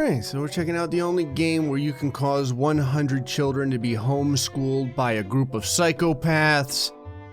Alright, so we're checking out the only game where you can cause 100 children to be homeschooled by a group of psychopaths.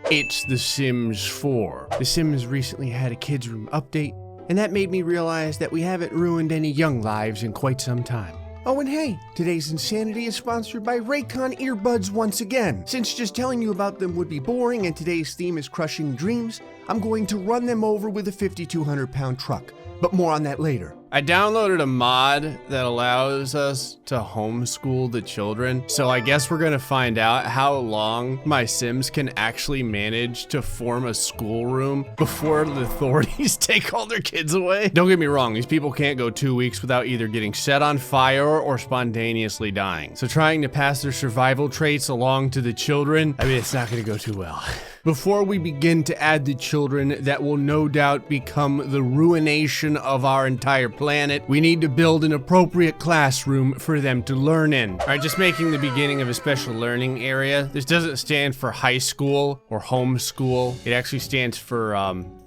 It's The Sims 4. The Sims recently had a kids room update, and that made me realize that we haven't ruined any young lives in quite some time. Oh, and hey, today's Insanity is sponsored by Raycon earbuds once again. Since just telling you about them would be boring and today's theme is crushing dreams, I'm going to run them over with a 5,200-pound truck. But more on that later. I downloaded a mod that allows us to homeschool the children. So I guess we're gonna find out how long my Sims can actually manage to form a schoolroom before the authorities take all their kids away. Don't get me wrong, these people can't go 2 weeks without either getting set on fire or spontaneously dying. So trying to pass their survival traits along to the children, I mean, it's not gonna go too well. Before we begin to add the children that will no doubt become the ruination of our entire planet, we need to build an appropriate classroom for them to learn in. All right, just making the beginning of a special learning area. This doesn't stand for high school or homeschool. It actually stands for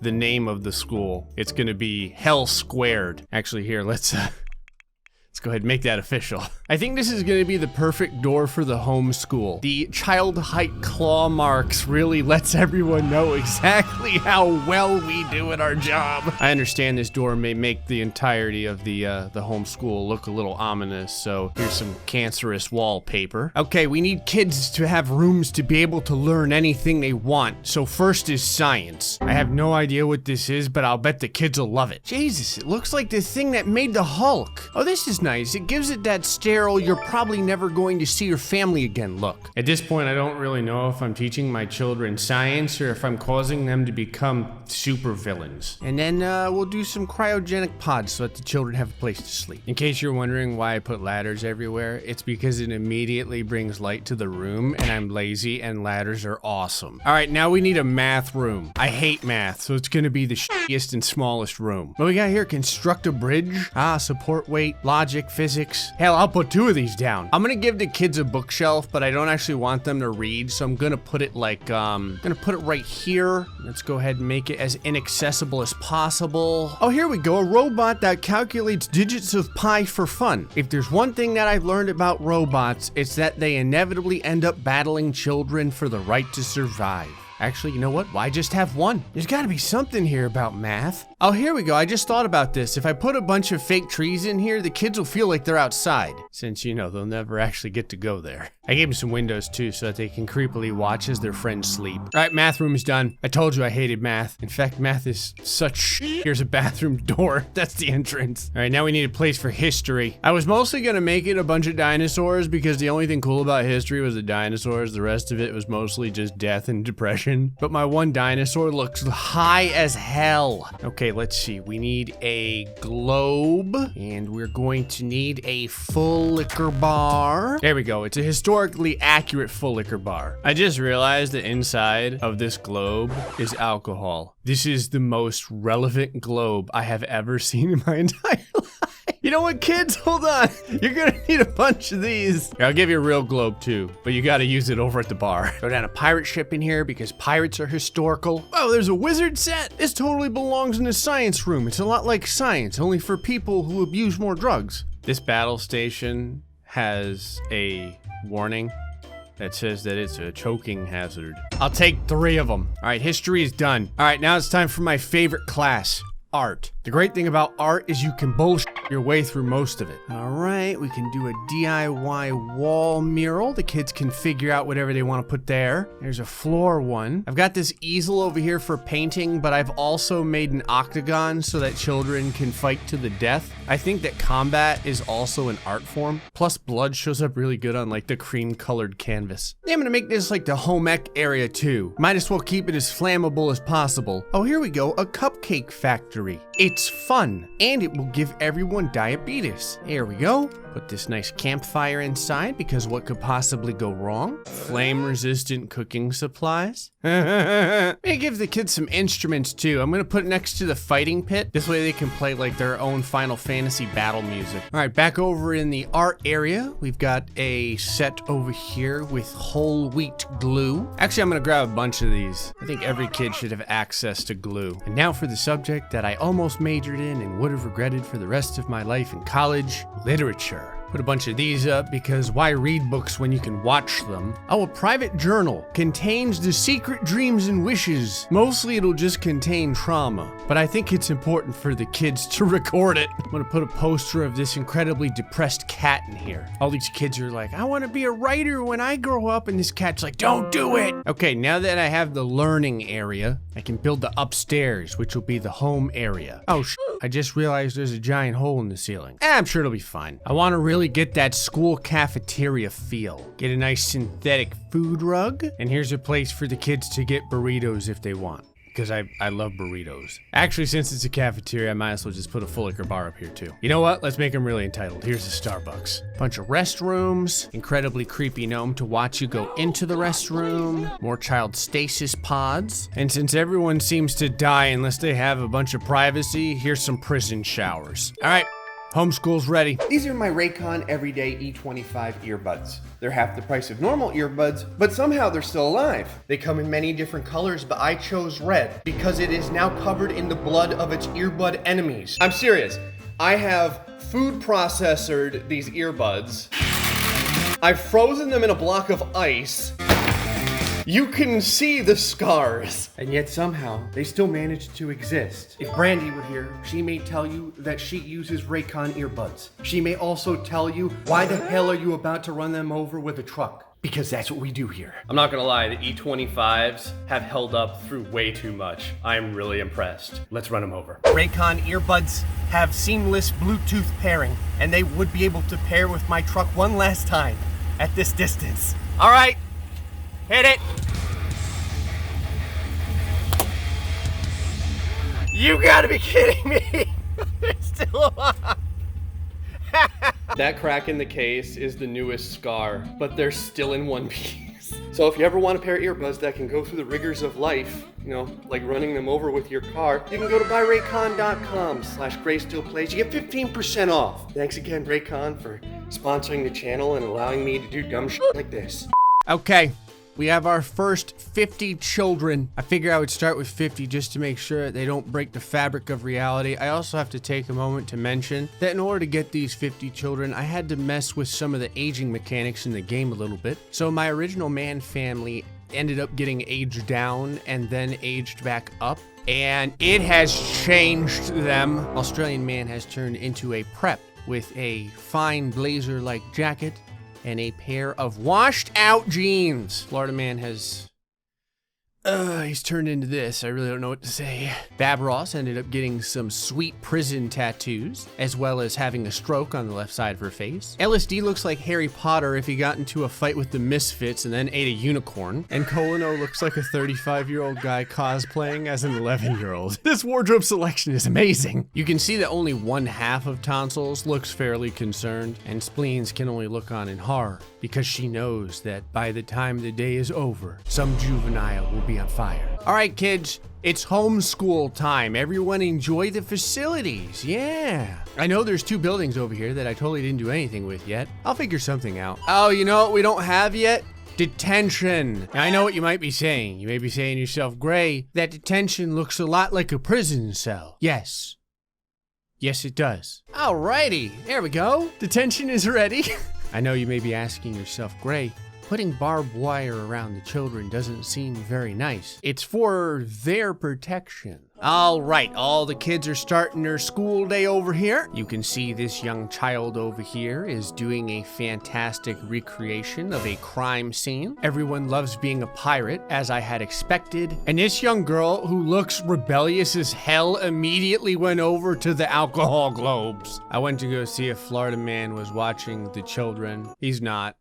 the name of the school. It's gonna be Hell Squared. Actually, here, let's go ahead and make that official. I think this is gonna be the perfect door for the homeschool. The child height claw marks really lets everyone know exactly how well we do at our job. I understand this door may make the entirety of the homeschool look a little ominous, so here's some cancerous wallpaper. Okay, we need kids to have rooms to be able to learn anything they want. So first is science. I have no idea what this is, but I'll bet the kids will love it. Jesus, it looks like the thing that made the Hulk. Oh, this is nice. It gives it that sterile, you're probably never going to see your family again look. At this point, I don't really know if I'm teaching my children science or if I'm causing them to become supervillains. And then we'll do some cryogenic pods so that the children have a place to sleep. In case you're wondering why I put ladders everywhere, it's because it immediately brings light to the room and I'm lazy and ladders are awesome. All right, now we need a math room. I hate math, so it's gonna be the shittiest and smallest room. What we got here? Construct a bridge. Support weight, logic, physics. Hell, I'll put 2 of these down. I'm gonna give the kids a bookshelf, but I don't actually want them to read, so I'm gonna put it like, gonna put it right here. Let's go ahead and make it as inaccessible as possible. Oh, here we go, a robot that calculates digits of pi for fun. If there's one thing that I've learned about robots, it's that they inevitably end up battling children for the right to survive. Actually, you know what? Why just have one? There's gotta be something here about math. Oh, here we go. I just thought about this. If I put a bunch of fake trees in here, the kids will feel like they're outside. Since, you know, they'll never actually get to go there. I gave them some windows too, so that they can creepily watch as their friends sleep. All right, math room is done. I told you I hated math. In fact, math is such shit. Here's a bathroom door. That's the entrance. All right, now we need a place for history. I was mostly gonna make it a bunch of dinosaurs because the only thing cool about history was the dinosaurs. The rest of it was mostly just death and depression. But my one dinosaur looks high as hell. Okay, let's see. We need a globe, and we're going to need a full liquor bar. There we go. It's a historically accurate full liquor bar. I just realized that inside of this globe is alcohol. This is the most relevant globe I have ever seen in my entire life. You know what, kids? Hold on. You're gonna need a bunch of these. Here, I'll give you a real globe too, but you gotta use it over at the bar. Go down a pirate ship in here because pirates are historical. Oh, there's a wizard set. This totally belongs in the science room. It's a lot like science, only for people who abuse more drugs. This battle station has a warning that says that it's a choking hazard. I'll take 3 of them. All right, history is done. All right, now it's time for my favorite class. Art. The great thing about art is you can bullshit your way through most of it. All right, we can do a DIY wall mural. The kids can figure out whatever they want to put there. There's a floor one. I've got this easel over here for painting, but I've also made an octagon so that children can fight to the death. I think that combat is also an art form. Plus blood shows up really good on like the cream colored canvas. I'm gonna make this like the home ec area too. Might as well keep it as flammable as possible. Oh, here we go, a cupcake factory. It's fun, and it will give everyone diabetes. Here we go. Put this nice campfire inside because what could possibly go wrong? Flame-resistant cooking supplies. Maybe give the kids some instruments too. I'm gonna put it next to the fighting pit. This way they can play like their own Final Fantasy battle music. All right, back over in the art area, we've got a set over here with whole wheat glue. Actually, I'm gonna grab a bunch of these. I think every kid should have access to glue. And now for the subject that I almost majored in and would have regretted for the rest of my life in college, literature. Put a bunch of these up because why read books when you can watch them? Oh, a private journal contains the secret dreams and wishes. Mostly it'll just contain trauma, but I think it's important for the kids to record it. I'm gonna put a poster of this incredibly depressed cat in here. All these kids are like, I wanna be a writer when I grow up, and this cat's like, don't do it. Okay, now that I have the learning area, I can build the upstairs, which will be the home area. Oh, I just realized there's a giant hole in the ceiling. I'm sure it'll be fine. I wanna really get that school cafeteria feel. Get a nice synthetic food rug, and here's a place for the kids to get burritos if they want, because I love burritos. Actually, since it's a cafeteria, I might as well just put a full liquor bar up here too. You know what? Let's make them really entitled. Here's a Starbucks. Bunch of restrooms, incredibly creepy gnome to watch you go into the restroom, more child stasis pods, and since everyone seems to die unless they have a bunch of privacy, here's some prison showers. All right. Homeschool's ready. These are my Raycon Everyday E25 earbuds. They're half the price of normal earbuds, but somehow they're still alive. They come in many different colors, but I chose red because it is now covered in the blood of its earbud enemies. I'm serious. I have food processored these earbuds. I've frozen them in a block of ice. You can see the scars. And yet somehow, they still manage to exist. If Brandy were here, she may tell you that she uses Raycon earbuds. She may also tell you, why the hell are you about to run them over with a truck? Because that's what we do here. I'm not gonna lie, the E25s have held up through way too much. I'm really impressed. Let's run them over. Raycon earbuds have seamless Bluetooth pairing, and they would be able to pair with my truck one last time at this distance. All right. Hit it! You gotta be kidding me! They're still alive! That crack in the case is the newest scar, but they're still in one piece. So if you ever want a pair of earbuds that can go through the rigors of life, you know, like running them over with your car, you can go to buyraycon.com/Graystillplays. You get 15% off. Thanks again, Raycon, for sponsoring the channel and allowing me to do dumb shit like this. Okay. We have our first 50 children. I figure I would start with 50 just to make sure they don't break the fabric of reality. I also have to take a moment to mention that in order to get these 50 children, I had to mess with some of the aging mechanics in the game a little bit. So my original man family ended up getting aged down and then aged back up, and it has changed them. Australian man has turned into a prep with a fine blazer-like jacket and a pair of washed out jeans. Florida man has, he's turned into this. I really don't know what to say. Bab Ross ended up getting some sweet prison tattoos, as well as having a stroke on the left side of her face. LSD looks like Harry Potter if he got into a fight with the Misfits and then ate a unicorn. And Colino looks like a 35-year-old guy cosplaying as an 11-year-old. This wardrobe selection is amazing. You can see that only one half of Tonsils looks fairly concerned, and Spleens can only look on in horror, because she knows that by the time the day is over, some juvenile will be on fire. All right, kids, it's homeschool time. Everyone enjoy the facilities. Yeah. I know there's 2 buildings over here that I totally didn't do anything with yet. I'll figure something out. Oh, you know what we don't have yet? Detention. Now, I know what you might be saying. You may be saying to yourself, Gray, that detention looks a lot like a prison cell. Yes. Yes, it does. Alrighty, there we go. Detention is ready. I know you may be asking yourself, Gray, putting barbed wire around the children doesn't seem very nice. It's for their protection. All right, all the kids are starting their school day over here. You can see this young child over here is doing a fantastic recreation of a crime scene. Everyone loves being a pirate, as I had expected. And this young girl, who looks rebellious as hell, immediately went over to the alcohol globes. I went to go see if Florida man was watching the children. He's not.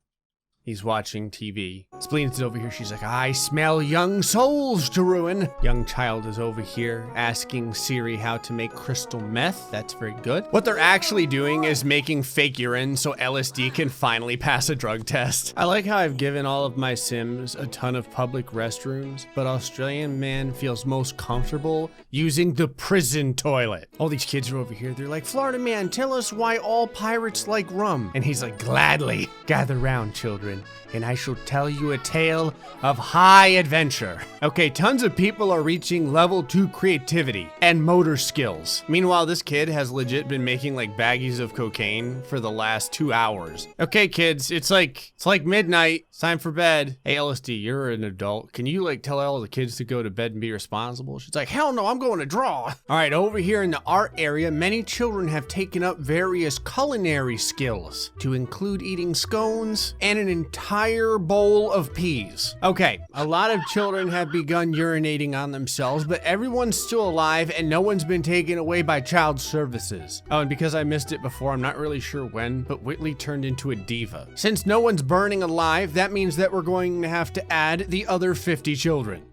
He's watching TV. Spleens is over here. She's like, I smell young souls to ruin. Young child is over here asking Siri how to make crystal meth. That's very good. What they're actually doing is making fake urine so LSD can finally pass a drug test. I like how I've given all of my Sims a ton of public restrooms, but Australian man feels most comfortable using the prison toilet. All these kids are over here. They're like, Florida man, tell us why all pirates like rum. And he's like, gladly. Gather round, children. children, and I shall tell you a tale of high adventure. Okay, tons of people are reaching level 2 creativity and motor skills. Meanwhile, this kid has legit been making like baggies of cocaine for the last 2 hours. Okay, kids, it's like midnight. It's time for bed. Hey, LSD, you're an adult. Can you like tell all the kids to go to bed and be responsible? She's like, hell no, I'm going to draw. All right, over here in the art area, many children have taken up various culinary skills to include eating scones and an entire bowl of peas. Okay, a lot of children have begun urinating on themselves, but everyone's still alive and no one's been taken away by child services. Oh, and because I missed it before, I'm not really sure when, but Whitley turned into a diva. Since no one's burning alive, that means that we're going to have to add the other 50 children.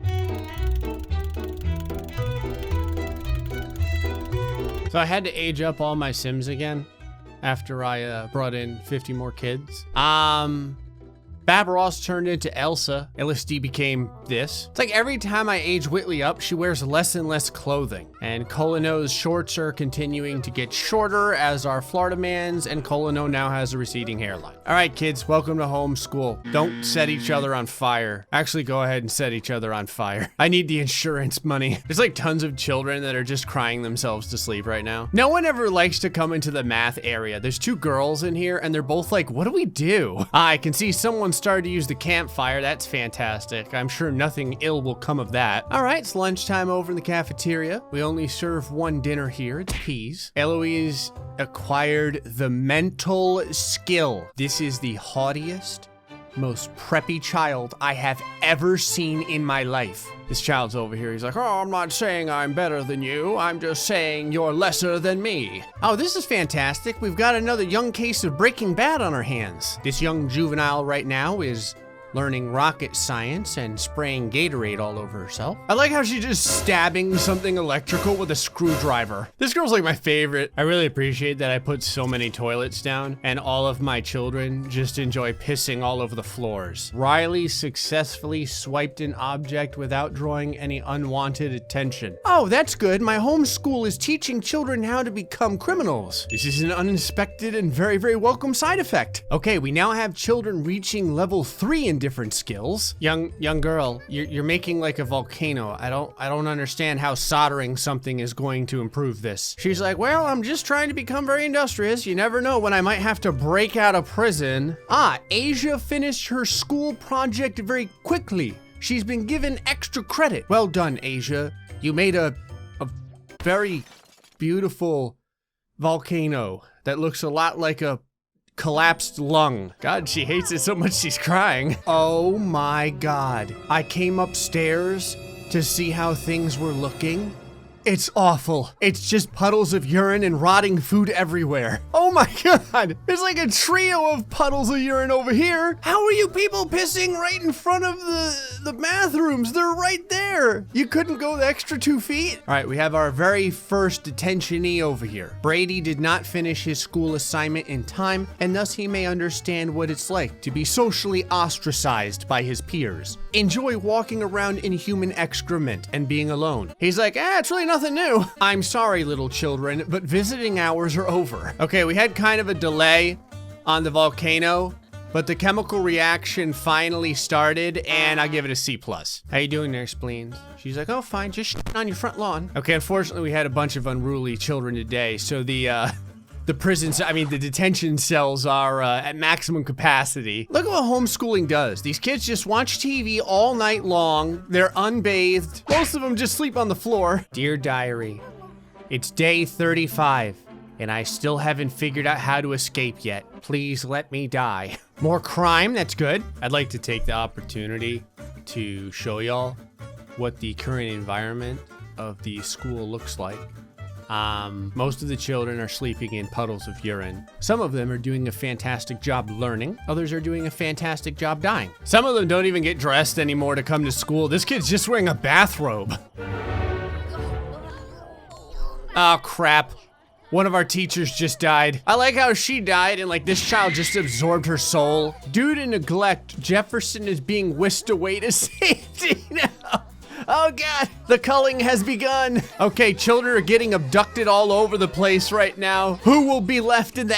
So I had to age up all my Sims again after I brought in 50 more kids. Babaross turned into Elsa. LSD became this. It's like every time I age Whitley up, she wears less and less clothing. And Colino's shorts are continuing to get shorter as are Florida Man's, and Colino now has a receding hairline. All right, kids, welcome to homeschool. Don't set each other on fire. Actually, go ahead and set each other on fire. I need the insurance money. There's like tons of children that are just crying themselves to sleep right now. No one ever likes to come into the math area. There's 2 girls in here, and they're both like, what do we do? I can see someone started to use the campfire. That's fantastic. I'm sure nothing ill will come of that. All right, it's lunchtime over in the cafeteria. We only serve 1 dinner here. It's peas. Eloise acquired the mental skill. This is the haughtiest, most preppy child I have ever seen in my life. This child's over here. He's like, oh, I'm not saying I'm better than you. I'm just saying you're lesser than me. Oh, this is fantastic. We've got another young case of Breaking Bad on our hands. This young juvenile right now is learning rocket science and spraying Gatorade all over herself. I like how she's just stabbing something electrical with a screwdriver. This girl's like my favorite. I really appreciate that I put so many toilets down and all of my children just enjoy pissing all over the floors. Riley successfully swiped an object without drawing any unwanted attention. Oh, that's good. My homeschool is teaching children how to become criminals. This is an unexpected and very, very welcome side effect. Okay, we now have children reaching level 3 in different skills. Young girl, you're making like a volcano. I don't understand how soldering something is going to improve this. She's like, well, I'm just trying to become very industrious. You never know when I might have to break out of prison. Asia finished her school project very quickly. She's been given extra credit. Well done, Asia. You made a very beautiful volcano that looks a lot like a collapsed lung. God, she hates it so much she's crying. Oh my God. I came upstairs to see how things were looking. It's awful. It's just puddles of urine and rotting food everywhere. Oh my God. There's like a trio of puddles of urine over here. How are you people pissing right in front of the bathrooms? They're right there. You couldn't go the extra 2 feet? All right, we have our very first detentionee over here. Brady did not finish his school assignment in time, and thus he may understand what it's like to be socially ostracized by his peers. Enjoy walking around in human excrement and being alone. He's like, it's really nothing new. I'm sorry, little children, but visiting hours are over. Okay, we had kind of a delay on the volcano, but the chemical reaction finally started, and I give it a C+. How you doing there, spleens? She's like, oh, fine, just on your front lawn. Okay, unfortunately, we had a bunch of unruly children today, so the detention cells are at maximum capacity. Look at what homeschooling does. These kids just watch TV all night long. They're unbathed. Most of them just sleep on the floor. Dear diary, it's day 35, and I still haven't figured out how to escape yet. Please let me die. More crime, that's good. I'd like to take the opportunity to show y'all what the current environment of the school looks like. Most of the children are sleeping in puddles of urine. Some of them are doing a fantastic job learning. Others are doing a fantastic job dying. Some of them don't even get dressed anymore to come to school. This kid's just wearing a bathrobe. Oh, crap. One of our teachers just died. I like how she died and like this child just absorbed her soul. Due to neglect, Jefferson is being whisked away to safety now. Oh God, the culling has begun. Okay, children are getting abducted all over the place right now. Who will be left in the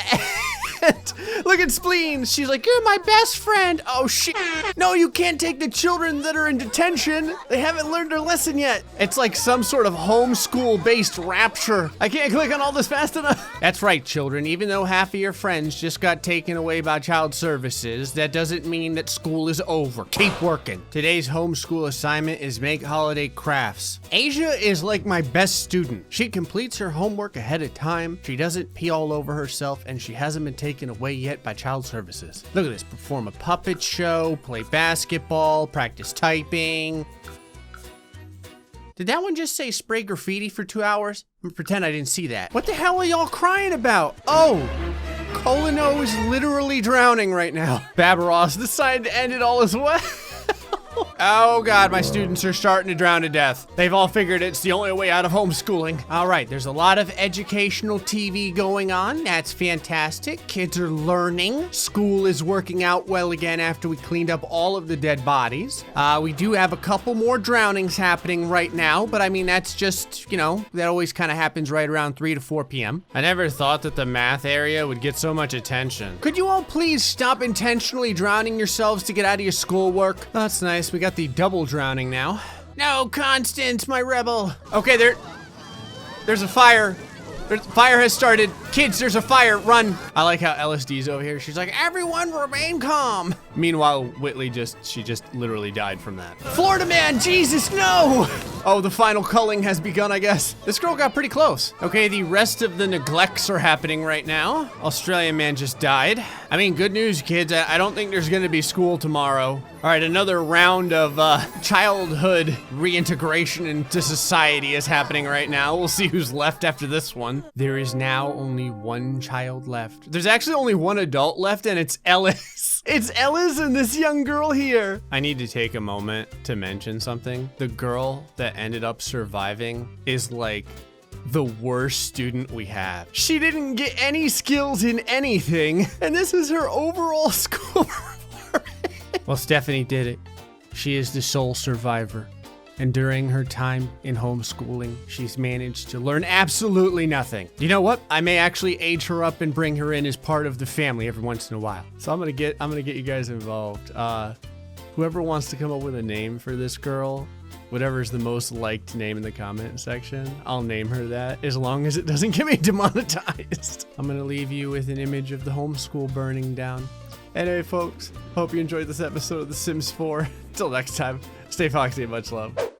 friend. Look at Spleen. She's like, you're my best friend. Oh, shit. No, you can't take the children that are in detention. They haven't learned their lesson yet. It's like some sort of homeschool-based rapture. I can't click on all this fast enough. That's right, children. Even though half of your friends just got taken away by child services, that doesn't mean that school is over. Keep working. Today's homeschool assignment is make holiday crafts. Asia is like my best student. She completes her homework ahead of time. She doesn't pee all over herself, and she hasn't been taken away yet by child services. Look at this. Perform a puppet show, play basketball, practice typing. Did that one just say spray graffiti for 2 hours? I'm gonna pretend I didn't see that. What the hell are y'all crying about? Oh, Colino is literally drowning right now. Babaros decided to end it all as well. Oh God, my students are starting to drown to death. They've all figured it's the only way out of homeschooling. All right, there's a lot of educational TV going on. That's fantastic. Kids are learning. School is working out well again after we cleaned up all of the dead bodies. We do have a couple more drownings happening right now, but I mean, that's just, you know, that always kind of happens right around 3 to 4 p.m. I never thought that the math area would get so much attention. Could you all please stop intentionally drowning yourselves to get out of your schoolwork? Oh, that's nice. We got the double drowning now. No, Constance, my rebel. Okay, there's a fire. Fire has started. Kids, there's a fire, run. I like how LSD's over here. She's like, everyone remain calm. Meanwhile, Whitley she just literally died from that. Florida man, Jesus, no. Oh, the final culling has begun, I guess. This girl got pretty close. Okay, the rest of the neglects are happening right now. Australian man just died. I mean, good news, kids. I don't think there's gonna be school tomorrow. All right, another round of childhood reintegration into society is happening right now. We'll see who's left after this one. There is now only one child left. There's actually only one adult left, and it's Ellis. It's Ellis and this young girl here. I need to take a moment to mention something. The girl that ended up surviving is like the worst student we have. She didn't get any skills in anything, and this is her overall score. Well, Stephanie did it. She is the sole survivor. And during her time in homeschooling, she's managed to learn absolutely nothing. You know what? I may actually age her up and bring her in as part of the family every once in a while. So I'm gonna get you guys involved. Whoever wants to come up with a name for this girl, whatever's the most liked name in the comment section, I'll name her that, as long as it doesn't get me demonetized. I'm gonna leave you with an image of the homeschool burning down. Anyway, folks, hope you enjoyed this episode of The Sims 4. Until next time, stay foxy and much love.